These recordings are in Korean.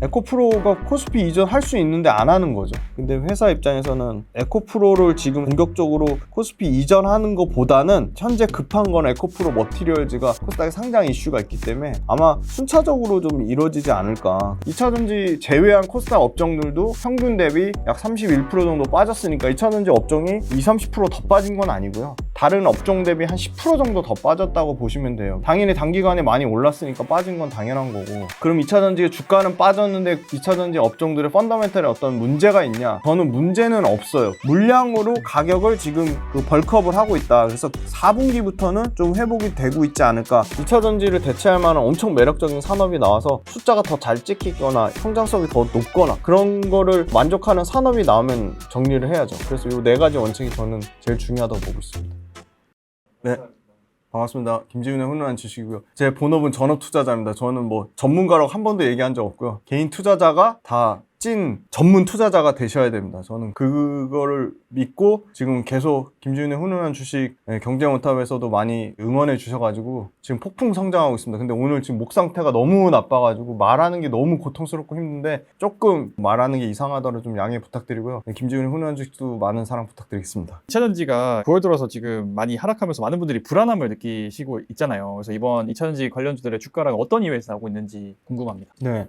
에코프로가 코스피 이전할 수 있는데 안 하는 거죠. 근데 회사 입장에서는 에코프로를 지금 공격적으로 코스피 이전하는 것보다는 현재 급한 건 에코프로 머티리얼즈가 코스닥에 상장 이슈가 있기 때문에 아마 순차적으로 좀 이루어지지 않을까. 2차전지 제외한 코스닥 업종들도 평균 대비 약 31% 정도 빠졌으니까 2차전지 업종이 20-30% 더 빠진 건 아니고요. 다른 업종 대비 한 10% 정도 더 빠졌다고 보시면 돼요. 당연히 단기간에 많이 올랐으니까 빠진 건 당연한 거고. 그럼 2차전지의 주가는 빠졌는데 2차전지 업종들의 펀더멘털에 어떤 문제가 있냐? 저는 문제는 없어요. 물량으로 가격을 지금 벌크업을 하고 있다. 그래서 4분기부터는 좀 회복이 되고 있지 않을까. 2차전지를 대체할 만한 엄청 매력적인 산업이 나와서 숫자가 더 잘 찍히거나 성장성이 더 높거나 그런 거를 만족하는 산업이 나오면 정리를 해야죠. 그래서 이 4가지 원칙이 저는 제일 중요하다고 보고 있습니다. 네. 반갑습니다. 김지훈의 훈훈한 지식이고요. 제 본업은 전업 투자자입니다. 저는 뭐 전문가라고 한 번도 얘기한 적 없고요. 개인 투자자가 다 찐 전문 투자자가 되셔야 됩니다. 저는 그거를 믿고 지금 계속 김지훈의 훈훈한 주식 경제원탑에서도 많이 응원해 주셔가지고 지금 폭풍 성장하고 있습니다. 근데 오늘 지금 목 상태가 너무 나빠가지고 말하는 게 너무 고통스럽고 힘든데 조금 말하는 게 이상하더라도 좀 양해 부탁드리고요. 김지훈의 훈훈한 주식도 많은 사랑 부탁드리겠습니다. 2차전지가 9월 들어서 지금 많이 하락하면서 많은 분들이 불안함을 느끼시고 있잖아요. 그래서 이번 2차전지 관련주들의 주가랑 어떤 이유에서 나오고 있는지 궁금합니다. 네,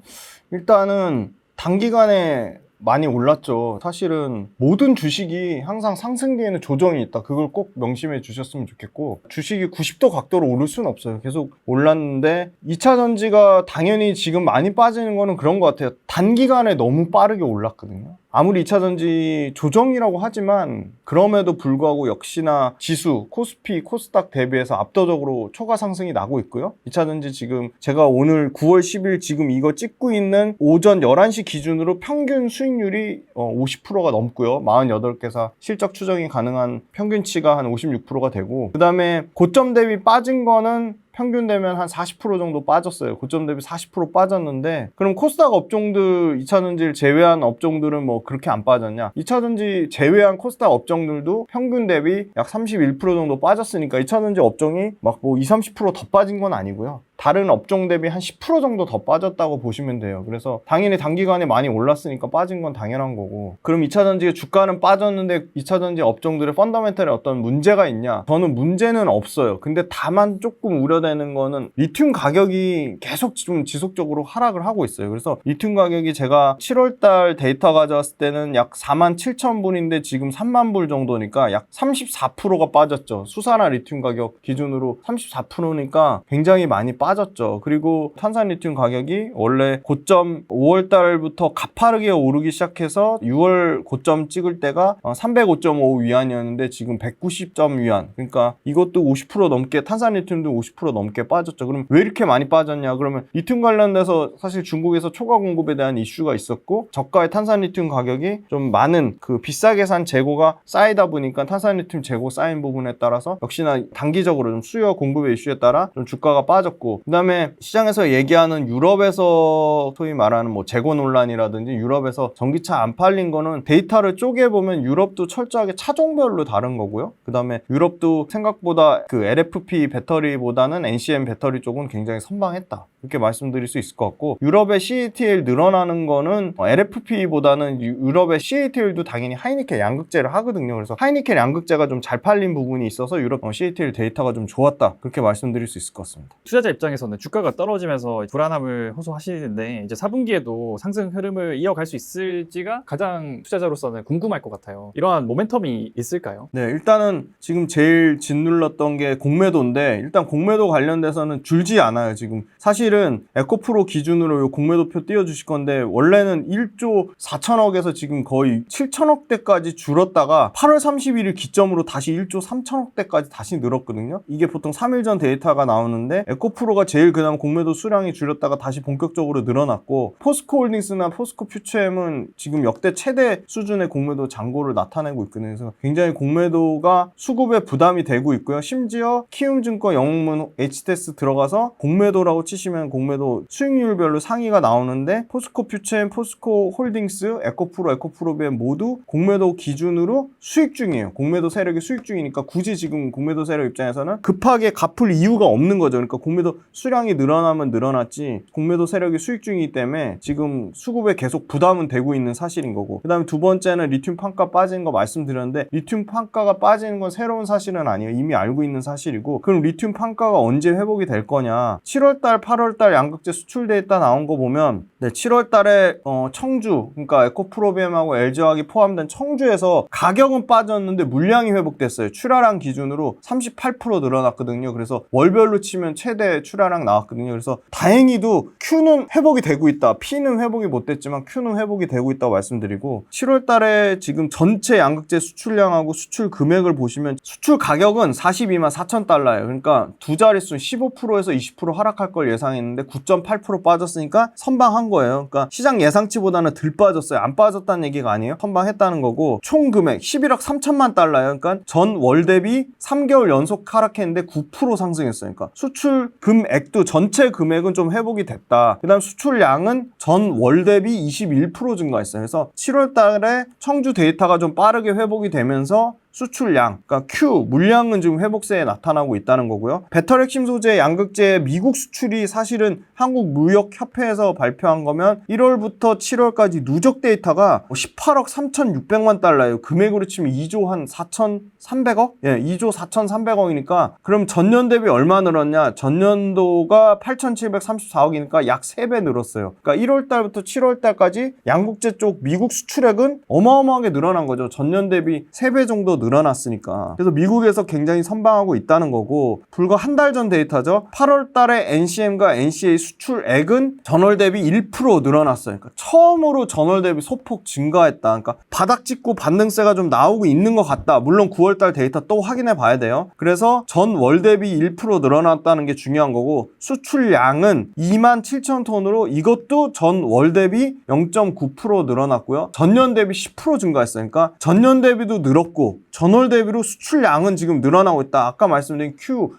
일단은 단기간에 많이 올랐죠. 사실은 모든 주식이 항상 상승 뒤에는 조정이 있다. 그걸 꼭 명심해 주셨으면 좋겠고, 주식이 90도 각도로 오를 수는 없어요. 계속 올랐는데 2차전지가 당연히 지금 많이 빠지는 거는 그런 것 같아요. 단기간에 너무 빠르게 올랐거든요. 아무리 2차전지 조정이라고 하지만 그럼에도 불구하고 역시나 지수, 코스피, 코스닥 대비해서 압도적으로 초과 상승이 나고 있고요. 2차전지 지금 제가 오늘 9월 10일 지금 이거 찍고 있는 오전 11시 기준으로 평균 수익률이 50%가 넘고요. 48개사 실적 추정이 가능한 평균치가 한 56%가 되고, 그 다음에 고점 대비 빠진 거는 평균 되면 한 40% 정도 빠졌어요. 고점 대비 40% 빠졌는데, 그럼 코스닥 업종들 2차전지를 제외한 업종들은 뭐 그렇게 안 빠졌냐? 2차전지 제외한 코스닥 업종들도 평균 대비 약 31% 정도 빠졌으니까 2차전지 업종이 막 뭐 20-30% 더 빠진 건 아니고요. 다른 업종 대비 한 10% 정도 더 빠졌다고 보시면 돼요. 그래서 당연히 단기간에 많이 올랐으니까 빠진 건 당연한 거고, 그럼 2차전지의 주가는 빠졌는데 2차전지 업종들의 펀더멘털에 어떤 문제가 있냐? 저는 문제는 없어요. 근데 다만 조금 우려되는 거는 리튬 가격이 계속 좀 지속적으로 하락을 하고 있어요. 그래서 리튬 가격이 제가 7월달 데이터 가져왔을 때는 약 47,000불인데 지금 30,000불 정도니까 약 34%가 빠졌죠. 수산화 리튬 가격 기준으로 34%니까 굉장히 많이 빠졌죠. 그리고 탄산 리튬 가격이 원래 고점 5월 달부터 가파르게 오르기 시작해서 6월 고점 찍을 때가 305.5 위안이었는데 지금 190점 위안. 그러니까 이것도 50% 넘게, 탄산 리튬도 50% 넘게 빠졌죠. 그럼 왜 이렇게 많이 빠졌냐? 그러면 리튬 관련돼서 사실 중국에서 초과 공급에 대한 이슈가 있었고, 저가의 탄산 리튬 가격이 좀 많은 그 비싸게 산 재고가 쌓이다 보니까 탄산 리튬 재고 쌓인 부분에 따라서 역시나 단기적으로 좀 수요와 공급의 이슈에 따라 좀 주가가 빠졌고, 그 다음에 시장에서 얘기하는 유럽에서 소위 말하는 뭐 재고 논란이라든지 유럽에서 전기차 안 팔린 거는 데이터를 쪼개보면 유럽도 철저하게 차종별로 다른 거고요. 그 다음에 유럽도 생각보다 그 LFP 배터리보다는 NCM 배터리 쪽은 굉장히 선방했다, 이렇게 말씀드릴 수 있을 것 같고, 유럽의 CATL 늘어나는 거는 LFP보다는 유럽의 CATL도 당연히 하이니켈 양극재를 하거든요. 그래서 하이니켈 양극재가 좀 잘 팔린 부분이 있어서 유럽 CATL 데이터가 좀 좋았다, 그렇게 말씀드릴 수 있을 것 같습니다. 투자자 입장에서는 주가가 떨어지면서 불안함을 호소하시는데 이제 4분기에도 상승 흐름을 이어갈 수 있을지가 가장 투자자로서는 궁금할 것 같아요. 이러한 모멘텀이 있을까요? 네, 일단은 지금 제일 짓눌렀던 게 공매도인데, 일단 공매도 관련돼서는 줄지 않아요. 지금 사실은 에코프로 기준으로 이 공매도표 띄워주실 건데, 원래는 1조 4천억에서 지금 거의 7천억대까지 줄었다가 8월 31일 기점으로 다시 1조 3천억대까지 다시 늘었거든요. 이게 보통 3일 전 데이터가 나오는데 에코프로가 제일 그다음 공매도 수량이 줄였다가 다시 본격적으로 늘어났고, 포스코홀딩스나 포스코퓨처엠은 지금 역대 최대 수준의 공매도 잔고를 나타내고 있거든요. 그래서 굉장히 공매도가 수급에 부담이 되고 있고요. 심지어 키움증권, 영웅문, HTS 들어가서 공매도라고 치시면 번째는 공매도 수익률별로 상위가 나오는데 포스코 퓨처엠, 포스코 홀딩스, 에코프로, 에코프로비엠 모두 공매도 기준으로 수익 중이에요. 공매도 세력이 수익 중이니까 굳이 지금 공매도 세력 입장에서는 급하게 갚을 이유가 없는 거죠. 그러니까 공매도 수량이 늘어나면 늘어났지 공매도 세력이 수익 중이기 때문에 지금 수급에 계속 부담은 되고 있는 사실인 거고, 그 다음에 두 번째는 리튬 판가 빠지는 거 말씀드렸는데 리튬 판가가 빠지는 건 새로운 사실은 아니에요. 이미 알고 있는 사실이고, 그럼 리튬 판가가 언제 회복이 될 거냐, 7월달 8월달 양극재 수출 데이터 나온 거 보면 7월달에 청주, 그러니까 에코프로비엠하고 LG화학이 포함된 청주에서 가격은 빠졌는데 물량이 회복됐어요. 출하량 기준으로 38% 늘어났거든요. 그래서 월별로 치면 최대 출하량 나왔거든요. 그래서 다행히도 Q는 회복이 되고 있다. P는 회복이 못 됐지만 Q는 회복이 되고 있다고 말씀드리고, 7월달에 지금 전체 양극재 수출량하고 수출 금액을 보시면 수출 가격은 42만 4천 달러예요. 그러니까 두 자릿수 15%에서 20% 하락할 걸 예상했는데 9.8% 빠졌으니까 선방한 거예요. 그러니까 시장 예상치보다는 덜 빠졌어요. 안 빠졌다는 얘기가 아니에요. 선방했다는 거고, 총 금액 11억 3천만 달러예요. 그러니까 전 월 대비 3개월 연속 하락했는데 9% 상승했어요. 그러니까 수출 금액도 전체 금액은 좀 회복이 됐다. 그 다음 수출량은 전 월 대비 21% 증가했어요. 그래서 7월 달에 청주 데이터가 좀 빠르게 회복이 되면서 수출량, 그러니까 Q, 물량은 지금 회복세에 나타나고 있다는 거고요. 배터리 핵심 소재 양극재 미국 수출이 사실은 한국무역협회에서 발표한 거면 1월부터 7월까지 누적 데이터가 18억 3,600만 달러예요. 금액으로 치면 2조 한 4,300억? 예, 2조 4,300억이니까 그럼 전년 대비 얼마 늘었냐? 전년도가 8,734억이니까 약 3배 늘었어요. 그러니까 1월 달부터 7월 달까지 양극재 쪽 미국 수출액은 어마어마하게 늘어난 거죠. 전년 대비 3배 정도 늘어났으니까. 그래서 미국에서 굉장히 선방하고 있다는 거고, 불과 한 달 전 데이터죠. 8월 달에 NCM과 NCA 수출액은 전월 대비 1% 늘어났어요. 그러니까 처음으로 전월 대비 소폭 증가했다. 그러니까 바닥 찍고 반등세가 좀 나오고 있는 것 같다. 물론 9월 달 데이터 또 확인해 봐야 돼요. 그래서 전월 대비 1% 늘어났다는 게 중요한 거고, 수출량은 2만 7천 톤으로 이것도 전월 대비 0.9% 늘어났고요. 전년 대비 10% 증가했어요. 그러니까 전년 대비도 늘었고 전월 대비로 수출량은 지금 늘어나고 있다. 아까 말씀드린 Q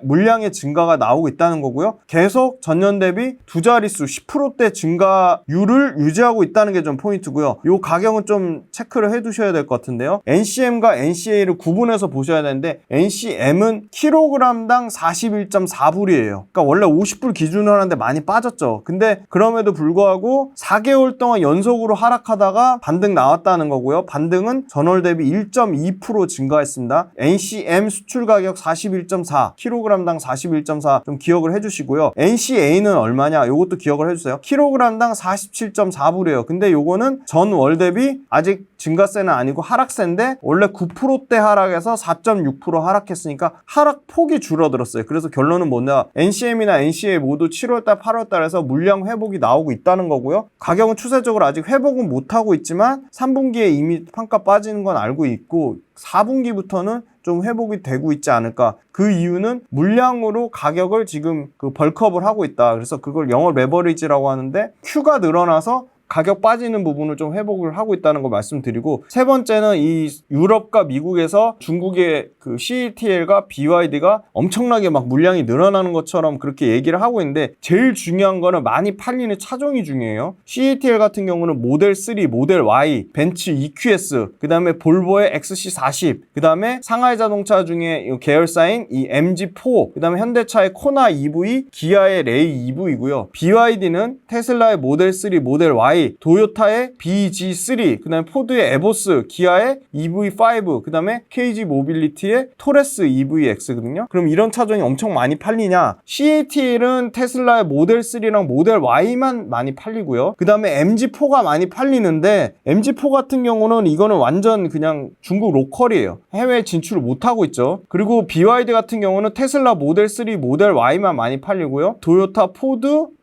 물량의 증가가 나오고 있다는 거고요. 계속 전년 대비 두 자릿수 10%대 증가율을 유지하고 있다는 게 좀 포인트고요. 이 가격은 좀 체크를 해 두셔야 될 것 같은데요. NCM과 NCA를 구분해서 보셔야 되는데, NCM은 킬로그램당 41.4불이에요. 그러니까 원래 50불 기준으로 하는데 많이 빠졌죠. 근데 그럼에도 불구하고 4개월 동안 연속으로 하락하다가 반등 나왔다는 거고요. 반등은 전월 대비 1.2% 증가했습니다. NCM 수출 가격 41.4, 킬로그램당 41.4 좀 기억을 해주시고요. NCA는 얼마냐? 이것도 기억을 해주세요. 킬로그램당 47.4불이에요. 근데 요거는 전월 대비 아직 증가세는 아니고 하락세인데 원래 9%대 하락에서 4.6% 하락했으니까 하락폭이 줄어들었어요. 그래서 결론은 뭐냐? NCM이나 NCA 모두 7월달, 8월달에서 물량 회복이 나오고 있다는 거고요. 가격은 추세적으로 아직 회복은 못하고 있지만 3분기에 이미 판가 빠지는 건 알고 있고 4분기부터는 좀 회복이 되고 있지 않을까. 그 이유는 물량으로 가격을 지금 벌크업을 하고 있다. 그래서 그걸 영어 레버리지라고 하는데, Q가 늘어나서 가격 빠지는 부분을 좀 회복을 하고 있다는 거 말씀드리고, 세 번째는 이 유럽과 미국에서 중국의 그 CATL과 BYD가 엄청나게 막 물량이 늘어나는 것처럼 그렇게 얘기를 하고 있는데, 제일 중요한 거는 많이 팔리는 차종이 중요해요. CATL 같은 경우는 모델 3, 모델 Y, 벤츠 EQS, 그 다음에 볼보의 XC40, 그 다음에 상하이 자동차 중에 이 계열사인 이 MG4, 그 다음에 현대차의 코나 EV, 기아의 레이 EV이고요. BYD는 테슬라의 모델 3, 모델 Y, 도요타의 BG3, 그 다음에 포드의 에보스, 기아의 EV5, 그 다음에 KG 모빌리티의 토레스 EVX거든요. 그럼 이런 차종이 엄청 많이 팔리냐? CATL은 테슬라의 모델 3랑 모델 Y만 많이 팔리고요. 그 다음에 MG4가 많이 팔리는데, MG4 같은 경우는 이거는 완전 그냥 중국 로컬이에요. 해외 진출을 못하고 있죠. 그리고 BYD 같은 경우는 테슬라 모델 3, 모델 Y만 많이 팔리고요. 도요타,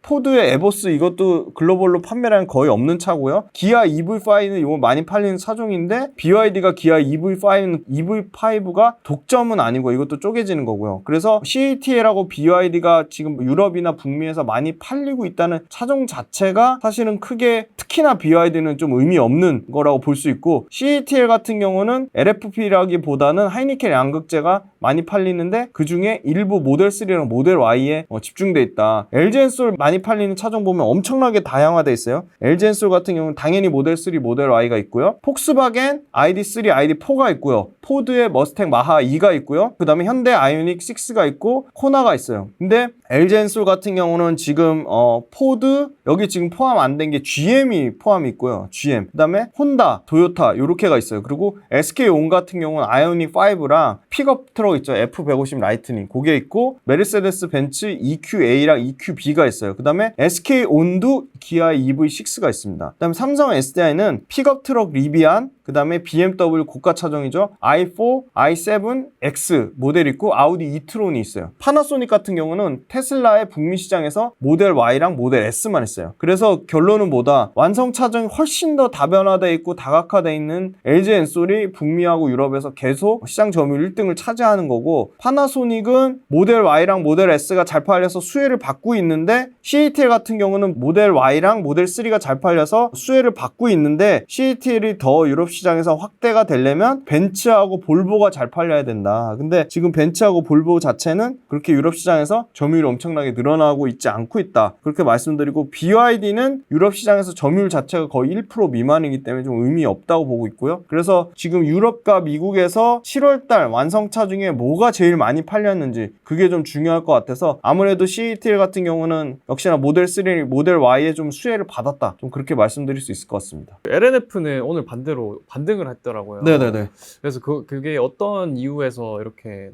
포드의 에보스 이것도 글로벌로 판매량이 거의 거의 없는 차고요. 기아 EV5는 이거 많이 팔리는 차종인데 BYD가 기아 EV5가 독점은 아니고 이것도 쪼개지는 거고요. 그래서 CATL하고 BYD가 지금 유럽이나 북미에서 많이 팔리고 있다는 차종 자체가 사실은 크게 특히나 BYD는 좀 의미 없는 거라고 볼 수 있고 CATL 같은 경우는 LFP라기보다는 하이니켈 양극재가 많이 팔리는데 그 중에 일부 모델 3랑 모델 Y에 집중돼 있다. LG 엔솔 많이 팔리는 차종 보면 엄청나게 다양화돼 있어요. LG 엔솔 같은 경우는 당연히 모델 3, 모델 Y가 있고요. 폭스바겐 ID3, ID4가 있고요. 포드의 머스탱 마하 2가 있고요. 그 다음에 현대 아이오닉 6가 있고 코나가 있어요. 근데 LG 엔솔 같은 경우는 지금 포드 여기 지금 포함 안 된 게 GM이 포함이 있고요. GM. 그 다음에 혼다, 도요타 요렇게가 있어요. 그리고 SK온 같은 경우는 아이오닉 5랑 픽업 트럭 있죠. F150 라이트닝 그게 있고 메르세데스 벤츠 EQA랑 EQB가 있어요. 그 다음에 SK온도 기아 EV6가 있습니다. 그 다음에 삼성 SDI는 픽업 트럭 리비안 그 다음에 BMW 고가 차종이죠. i4, i7, X 모델 있고 아우디 이트론이 있어요. 파나소닉 같은 경우는 테슬라의 북미 시장에서 모델 Y랑 모델 S만 있어요. 그래서 결론은 뭐다? 완성 차종이 훨씬 더 다변화되어 있고 다각화되어 있는 LG 엔솔이 북미하고 유럽에서 계속 시장 점유율 1등을 차지하는 거고 파나소닉은 모델 Y랑 모델 S가 잘 팔려서 수혜를 받고 있는데 CATL 같은 경우는 모델 Y랑 모델 3가 잘 팔려서 수혜를 받고 있는데 CATL이 더 유럽 시장에서 확대가 되려면 벤츠하고 볼보가 잘 팔려야 된다. 근데 지금 벤츠하고 볼보 자체는 그렇게 유럽 시장에서 점유율이 엄청나게 늘어나고 있지 않고 있다. 그렇게 말씀드리고 BYD는 유럽 시장에서 점유율 자체가 거의 1% 미만이기 때문에 좀 의미 없다고 보고 있고요. 그래서 지금 유럽과 미국에서 7월달 완성차 중에 뭐가 제일 많이 팔렸는지 그게 좀 중요할 것 같아서 아무래도 CATL 같은 경우는 역시나 모델 3, 모델 Y에 좀 수혜를 받았다. 좀 그렇게 말씀드릴 수 있을 것 같습니다. LNF는 오늘 반대로 반등을 했더라고요. 네네네. 그래서 그게 어떤 이유에서 이렇게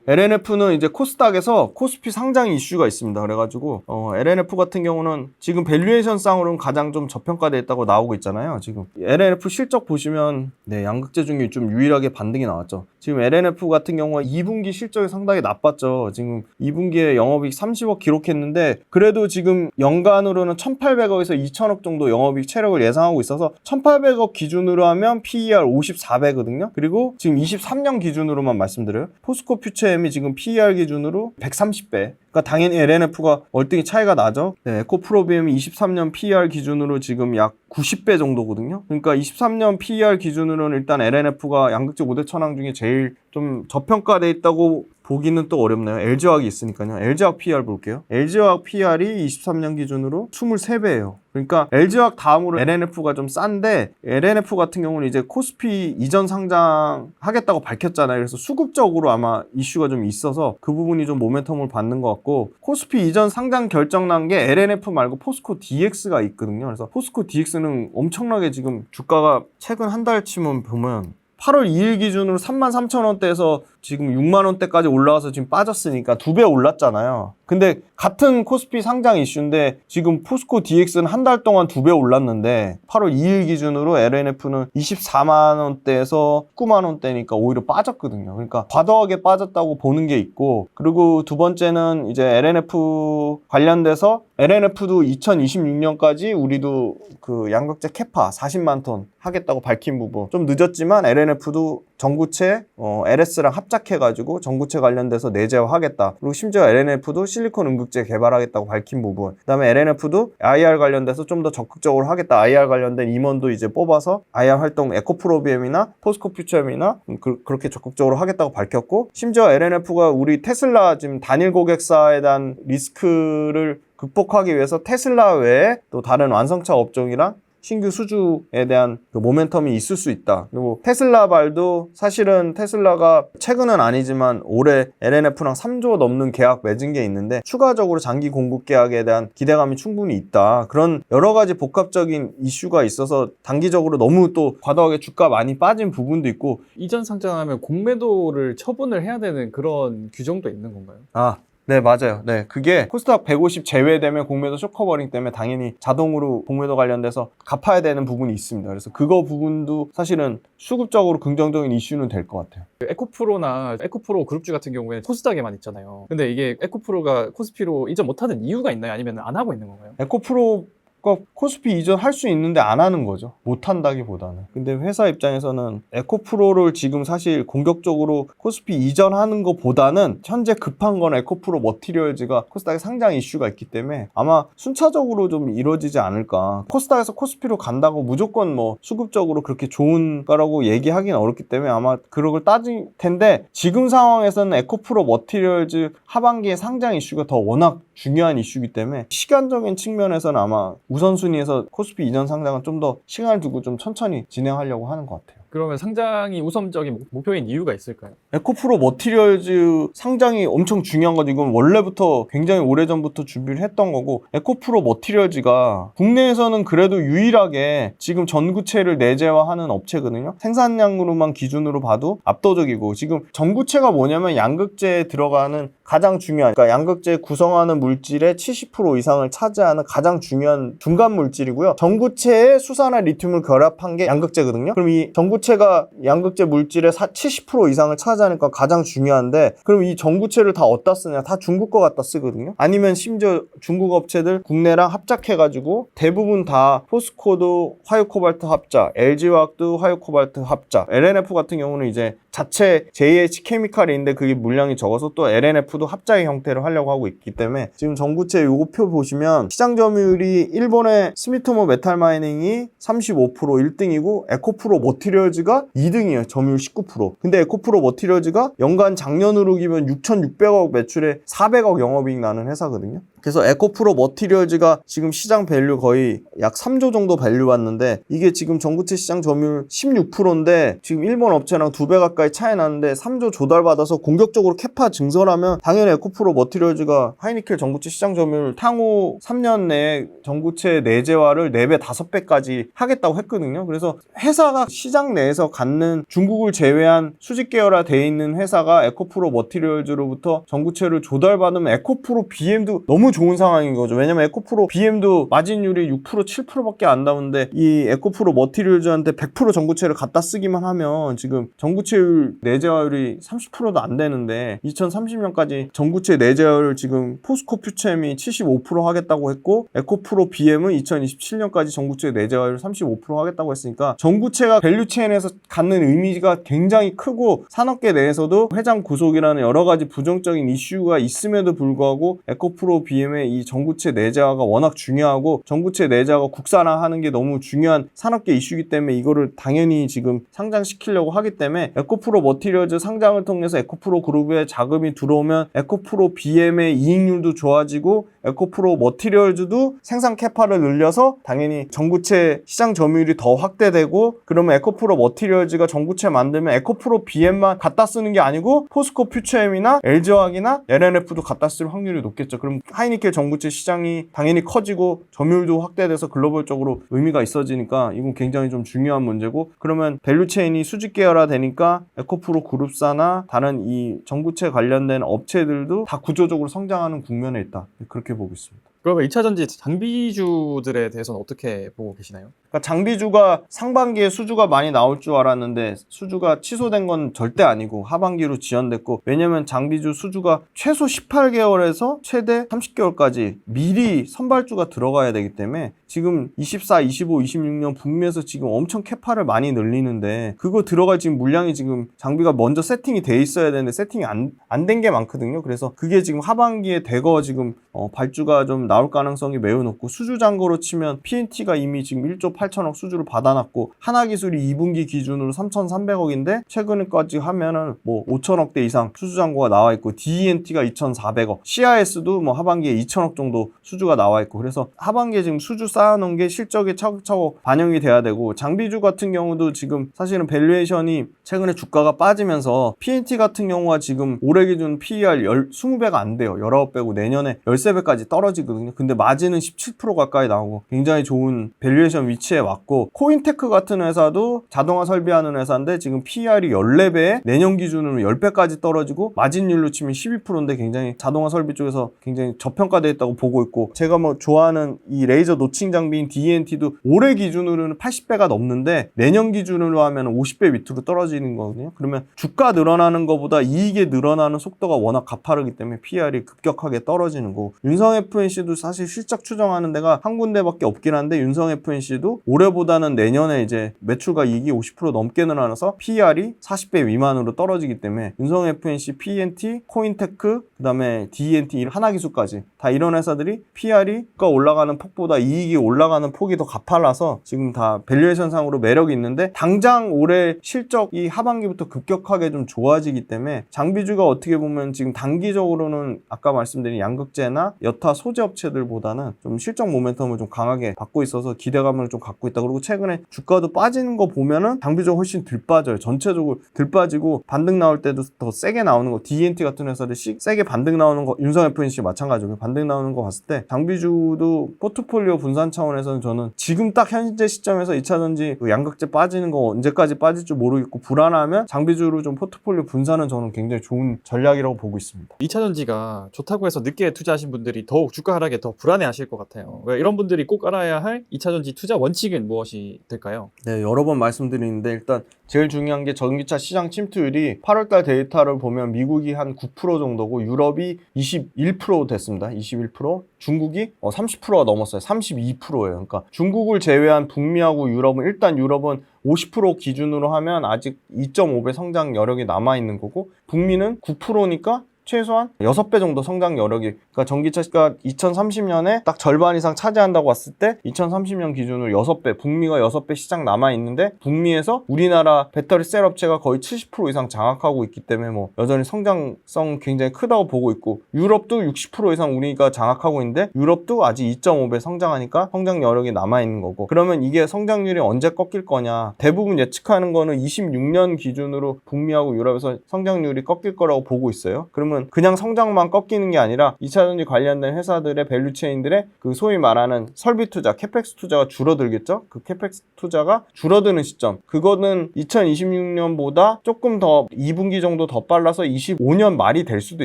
LNF는 이제 코스닥에서 코스피 상장 이슈가 있습니다. 그래가지고 LNF 같은 경우는 지금 밸류에이션 쌍으로는 가장 좀 저평가되어 있다고 나오고 있잖아요. 지금 LNF 실적 보시면 양극재 중에 좀 유일하게 반등이 나왔죠. 지금 LNF 같은 경우가 2분기 실적이 상당히 나빴죠. 지금 2분기에 영업이익 30억 기록했는데 그래도 지금 연간으로는 1,800억에서 2,000억 정도 영업이익 체력을 예상하고 있어서 1,800억 기준으로 하면 PER 54배거든요. 그리고 지금 23년 기준으로만 말씀드려요. 포스코 퓨처엠이 지금 PER 기준으로 130배. 그러니까 당연히 LNF가 월등히 차이가 나죠. 에코프로비엠이 23년 PER 기준으로 지금 약 90배 정도거든요. 그러니까 23년 PER 기준으로는 일단 LNF가 양극재 5대 천왕 중에 제일 좀 저평가돼 있다고 보기는 또 어렵네요. LG화학이 있으니까요. LG화학 PER 볼게요. LG화학 PER이 23년 기준으로 23배예요. 그러니까 LG화학 다음으로 LNF가 좀 싼데 LNF 같은 경우는 이제 코스피 이전 상장하겠다고 밝혔잖아요. 그래서 수급적으로 아마 이슈가 좀 있어서 그 부분이 좀 모멘텀을 받는 것 같고 코스피 이전 상장 결정 난 게 LNF 말고 포스코 DX가 있거든요. 그래서 포스코 DX는 엄청나게 지금 주가가 최근 한 달치만 보면 8월 2일 기준으로 33,000원대에서 지금 6만원대까지 올라와서 지금 빠졌으니까 2배 올랐잖아요. 근데 같은 코스피 상장 이슈인데 지금 포스코 DX는 한 달 동안 2배 올랐는데 8월 2일 기준으로 LNF는 24만원대에서 19만원대니까 오히려 빠졌거든요. 그러니까 과도하게 빠졌다고 보는 게 있고 그리고 두 번째는 이제 LNF 관련돼서 LNF도 2026년까지 우리도 그 양극재 캐파 40만 톤 하겠다고 밝힌 부분 좀 늦었지만 LNF도 전구체 LS랑 합작해가지고 전구체 관련돼서 내재화하겠다. 그리고 심지어 LNF도 실리콘 음극재 개발하겠다고 밝힌 부분 그 다음에 LNF도 IR 관련돼서 좀 더 적극적으로 하겠다. IR 관련된 임원도 이제 뽑아서 IR 활동 에코프로비엠이나 포스코 퓨처엠이나 그렇게 적극적으로 하겠다고 밝혔고 심지어 LNF가 우리 테슬라 지금 단일 고객사에 대한 리스크를 극복하기 위해서 테슬라 외에 또 다른 완성차 업종이랑 신규 수주에 대한 그 모멘텀이 있을 수 있다. 그리고 테슬라 발도 사실은 테슬라가 최근은 아니지만 올해 LNF랑 3조 넘는 계약 맺은 게 있는데 추가적으로 장기 공급 계약에 대한 기대감이 충분히 있다. 그런 여러 가지 복합적인 이슈가 있어서 단기적으로 너무 또 과도하게 주가 많이 빠진 부분도 있고 이전 상장하면 공매도를 처분을 해야 되는 그런 규정도 있는 건가요? 네, 맞아요. 네, 그게 코스닥 150 제외되면 공매도 쇼커버링 때문에 당연히 자동으로 공매도 관련돼서 갚아야 되는 부분이 있습니다. 그래서 그거 부분도 사실은 수급적으로 긍정적인 이슈는 될 것 같아요. 에코프로나 에코프로 그룹주 같은 경우에는 코스닥에만 있잖아요. 근데 이게 에코프로가 코스피로 이전 못하는 이유가 있나요? 아니면 안 하고 있는 건가요? 에코프로 그러니까 코스피 이전할 수 있는데 안 하는 거죠. 못 한다기보다는. 근데 회사 입장에서는 에코프로를 지금 사실 공격적으로 코스피 이전하는 것보다는 현재 급한 건 에코프로 머티리얼즈가 코스닥에 상장 이슈가 있기 때문에 아마 순차적으로 좀 이루어지지 않을까. 코스닥에서 코스피로 간다고 무조건 뭐 수급적으로 그렇게 좋은 거라고 얘기하기는 어렵기 때문에 아마 그런 걸 따질 텐데, 지금 상황에서는 에코프로 머티리얼즈 하반기에 상장 이슈가 더 워낙 중요한 이슈이기 때문에 시간적인 측면에서는 아마 우선순위에서 코스피 이전 상장은 좀 더 시간을 두고 좀 천천히 진행하려고 하는 것 같아요. 그러면 상장이 우선적인 목표인 이유가 있을까요? 에코프로 머티리얼즈 상장이 엄청 중요한 거죠. 이건 원래부터 굉장히 오래전부터 준비를 했던 거고, 에코프로 머티리얼즈가 국내에서는 그래도 유일하게 지금 전구체를 내재화하는 업체거든요. 생산량으로만 기준으로 봐도 압도적이고, 지금 전구체가 뭐냐면 양극재에 들어가는 가장 중요한, 그러니까 양극재 구성하는 물질의 70% 이상을 차지하는 가장 중요한 중간 물질이고요. 전구체에 수산화 리튬을 결합한 게 양극재거든요. 그럼 이 전구체가 양극재 물질의 70% 이상을 차지하니까 가장 중요한데, 그럼 이 전구체를 다 어디다 쓰냐? 다 중국 거 갖다 쓰거든요. 아니면 심지어 중국 업체들 국내랑 합작해가지고 대부분 다 포스코도 화요코발트 합작, LG화학도 화요코발트 합작, LNF 같은 경우는 이제 자체 JH 케미칼인데 그게 물량이 적어서 또 LNF도 합작의 형태로 하려고 하고 있기 때문에, 지금 전구체 요거 표 보시면 시장 점유율이 일본의 스미토모 메탈 마이닝이 35% 1등이고 에코프로 머티리얼즈가 2등이에요. 점유율 19%. 근데 에코프로 머티리얼즈가 연간 작년으로 기면 6,600억 매출에 400억 영업이익 나는 회사거든요. 그래서 에코프로 머티리얼즈가 지금 시장 밸류 거의 약 3조 정도 밸류 받는데, 이게 지금 전구체 시장 점유율 16%인데 지금 일본 업체랑 2배 가까이 차이 나는데 3조 조달받아서 공격적으로 캐파 증설하면 당연히 에코프로 머티리얼즈가 하이니켈 전구체 시장 점유율 향후 3년 내에 전구체 내재화를 4배, 5배까지 하겠다고 했거든요. 그래서 회사가 시장 내에서 갖는 중국을 제외한 수직 계열화 돼 있는 회사가 에코프로 머티리얼즈로부터 전구체를 조달받으면 에코프로 BM도 너무 좋은 상황인 거죠. 왜냐면 에코프로 BM도 마진율이 6%, 7%밖에 안 나오는데 이 에코프로 머티리얼즈한테 100% 전구체를 갖다 쓰기만 하면 지금 전구체율 내재화율이 30%도 안 되는데, 2030년까지 전구체 내재화율 지금 포스코 퓨체엠이 75% 하겠다고 했고, 에코프로 BM은 2027년까지 전구체 내재화율 35% 하겠다고 했으니까 전구체가 밸류체인에서 갖는 의미가 굉장히 크고, 산업계 내에서도 회장 구속이라는 여러 가지 부정적인 이슈가 있음에도 불구하고 에코프로 BM의 이 전구체 내재화가 워낙 중요하고, 전구체 내재화가 국산화하는 게 너무 중요한 산업계 이슈이기 때문에 이거를 당연히 지금 상장시키려고 하기 때문에, 에코프로 머티리얼즈 상장을 통해서 에코프로 그룹에 자금이 들어오면 에코프로 BM의 이익률도 좋아지고 에코프로 머티리얼즈도 생산 캐파를 늘려서 당연히 전구체 시장 점유율이 더 확대되고, 그러면 에코프로 머티리얼즈가 전구체 만들면 에코프로 BM만 갖다 쓰는 게 아니고 포스코 퓨처엠이나 LG화학이나 LNF도 갖다 쓸 확률이 높겠죠. 그럼 하이니켈 전구체 시장이 당연히 커지고 점유율도 확대돼서 글로벌적으로 의미가 있어지니까 이건 굉장히 좀 중요한 문제고, 그러면 밸류체인이 수직 계열화 되니까 에코프로 그룹사나 다른 이 전구체 관련된 업체들도 다 구조적으로 성장하는 국면에 있다. 그렇게 보고 있습니다. 그러면 2차전지 장비주들에 대해서는 어떻게 보고 계시나요? 그러니까 장비주가 상반기에 수주가 많이 나올 줄 알았는데 수주가 취소된 건 절대 아니고 하반기로 지연됐고, 왜냐면 장비주 수주가 최소 18개월에서 최대 30개월까지 미리 선발주가 들어가야 되기 때문에, 지금 24, 25, 26년 북미에서 지금 엄청 캐파를 많이 늘리는데 그거 들어갈 지금 물량이 지금 장비가 먼저 세팅이 돼 있어야 되는데 세팅이 안 된 게 많거든요. 그래서 그게 지금 하반기에 대거 지금 발주가 좀 나올 가능성이 매우 높고, 수주 잔고로 치면 P&T가 이미 지금 1조 8천억 수주를 받아놨고, 하나기술이 2분기 기준으로 3,300억인데 최근까지 하면은 뭐 5천억대 이상 수주 잔고가 나와 있고, DE&T가 2,400억, CIS도 뭐 하반기에 2천억 정도 수주가 나와 있고, 그래서 하반기에 지금 수주 쌓아놓은 게 실적에 차곡차곡 반영이 돼야 되고, 장비주 같은 경우도 지금 사실은 밸류에이션이 최근에 주가가 빠지면서 P&T 같은 경우가 지금 올해 기준 PER 20배가 안 돼요. 19배고 내년에 13배까지 떨어지거든요. 근데 마진은 17% 가까이 나오고 굉장히 좋은 밸류에이션 위치에 위치에 왔고, 코인테크 같은 회사도 자동화 설비하는 회사인데 지금 PER이 14배에 내년 기준으로 10배까지 떨어지고 마진율로 치면 12%인데 굉장히 자동화 설비 쪽에서 굉장히 저평가되어 있다고 보고 있고, 제가 뭐 좋아하는 이 레이저 노칭 장비인 D&T도 올해 기준으로는 80배가 넘는데 내년 기준으로 하면 50배 밑으로 떨어지는 거거든요. 그러면 주가 늘어나는 것보다 이익이 늘어나는 속도가 워낙 가파르기 때문에 PER이 급격하게 떨어지는 거고, 윤성 FNC도 사실 실적 추정하는 데가 한 군데밖에 없긴 한데 윤성 FNC도 올해보다는 내년에 이제 매출과 이익이 50% 넘게 늘어나서 PER이 40배 미만으로 떨어지기 때문에 윤성 FNC, P&T, 코인테크, 그 다음에 D&T, 하나기술까지 다 이런 회사들이 PER이 올라가는 폭보다 이익이 올라가는 폭이 더 가팔라서 지금 다 밸류에이션 상으로 매력이 있는데, 당장 올해 실적이 하반기부터 급격하게 좀 좋아지기 때문에 장비주가 어떻게 보면 지금 단기적으로는 아까 말씀드린 양극재나 여타 소재 업체들보다는 좀 실적 모멘텀을 좀 강하게 받고 있어서 기대감을 좀 갖고 있다. 그리고 최근에 주가도 빠지는 거 보면은 장비주가 훨씬 덜 빠져요. 전체적으로 덜 빠지고 반등 나올 때도 더 세게 나오는 거, D&T 같은 회사들 세게 반등 나오는 거, 윤성 FNC 마찬가지고 반등 나오는 거 봤을 때 장비주도 포트폴리오 분산 차원에서는 저는 지금 딱 현재 시점에서 2차전지 그 양극재 빠지는 거 언제까지 빠질지 모르겠고 불안하면 장비주로 좀 포트폴리오 분산은 저는 굉장히 좋은 전략이라고 보고 있습니다. 2차전지가 좋다고 해서 늦게 투자하신 분들이 더욱 주가 하락에 더 불안해하실 것 같아요. 왜 이런 분들이 꼭 알아야 할 2차전지 투자 원칙은 무엇이 될까요? 네, 여러 번 말씀드리는데 일단 제일 중요한 게 전기차 시장 침투율이 8월달 데이터를 보면 미국이 한 9% 정도고 유럽이 21% 됐습니다. 21%. 중국이 30%가 넘었어요. 32%예요. 그러니까 중국을 제외한 북미하고 유럽은, 일단 유럽은 50% 기준으로 하면 아직 2.5배 성장 여력이 남아있는 거고, 북미는 9%니까 최소한 6배 정도 성장 여력이, 그러니까 전기차가 2030년에 딱 절반 이상 차지한다고 봤을 때 2030년 기준으로 6배, 북미가 6배 시장 남아있는데 북미에서 우리나라 배터리 셀 업체가 거의 70% 이상 장악하고 있기 때문에 뭐 여전히 성장성 굉장히 크다고 보고 있고, 유럽도 60% 이상 우리가 장악하고 있는데 유럽도 아직 2.5배 성장하니까 성장 여력이 남아있는 거고, 그러면 이게 성장률이 언제 꺾일 거냐, 대부분 예측하는 거는 26년 기준으로 북미하고 유럽에서 성장률이 꺾일 거라고 보고 있어요. 그러면 그냥 성장만 꺾이는 게 아니라 2차전지 관련된 회사들의 밸류체인들의 그 소위 말하는 설비 투자, 캐펙스 투자가 줄어들겠죠? 그 캐펙스 투자가 줄어드는 시점, 그거는 2026년보다 조금 더 2분기 정도 더 빨라서 25년 말이 될 수도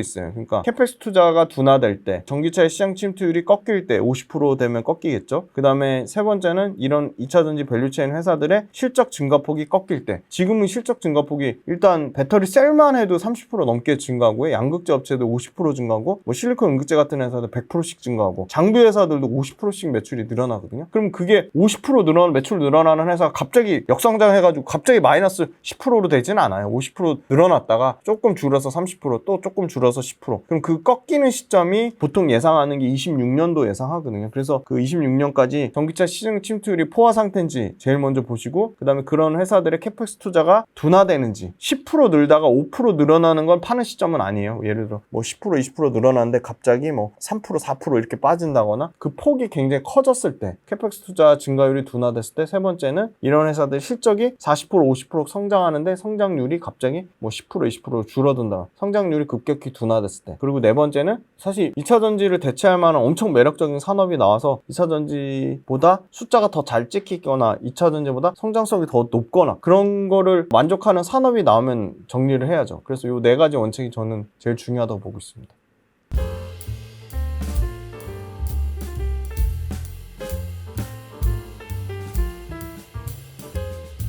있어요. 그러니까 캐펙스 투자가 둔화될 때, 전기차의 시장 침투율이 꺾일 때 50% 되면 꺾이겠죠? 그 다음에 세 번째는 이런 2차전지 밸류체인 회사들의 실적 증가폭이 꺾일 때, 지금은 실적 증가폭이 일단 배터리 셀만 해도 30% 넘게 증가하고요. 양극 양극재 업체도 50% 증가하고, 뭐 실리콘 응급제 같은 회사도 100%씩 증가하고, 장비 회사들도 50%씩 매출이 늘어나거든요. 그럼 그게 50% 늘어나는, 매출 늘어나는 회사가 갑자기 역성장해가지고 갑자기 마이너스 10%로 되지는 않아요. 50% 늘어났다가 조금 줄어서 30%, 또 조금 줄어서 10%. 그럼 그 꺾이는 시점이 보통 예상하는 게 26년도 예상하거든요. 그래서 그 26년까지 전기차 시장 침투율이 포화 상태인지 제일 먼저 보시고, 그 다음에 그런 회사들의 캐펙스 투자가 둔화되는지, 10% 늘다가 5% 늘어나는 건 파는 시점은 아니에요. 예를 들어 뭐 10% 20% 늘어나는데 갑자기 뭐 3% 4% 이렇게 빠진다거나 그 폭이 굉장히 커졌을 때, 캐펙스 투자 증가율이 둔화됐을 때, 세 번째는 이런 회사들 실적이 40% 50% 성장하는데 성장률이 갑자기 뭐 10% 20% 줄어든다, 성장률이 급격히 둔화됐을 때. 그리고 네 번째는 사실 2차전지를 대체할 만한 엄청 매력적인 산업이 나와서 2차전지보다 숫자가 더 잘 찍히거나 2차전지보다 성장성이 더 높거나 그런 거를 만족하는 산업이 나오면 정리를 해야죠. 그래서 이 네 가지 원칙이 저는 제일 중요하다고 보고 있습니다.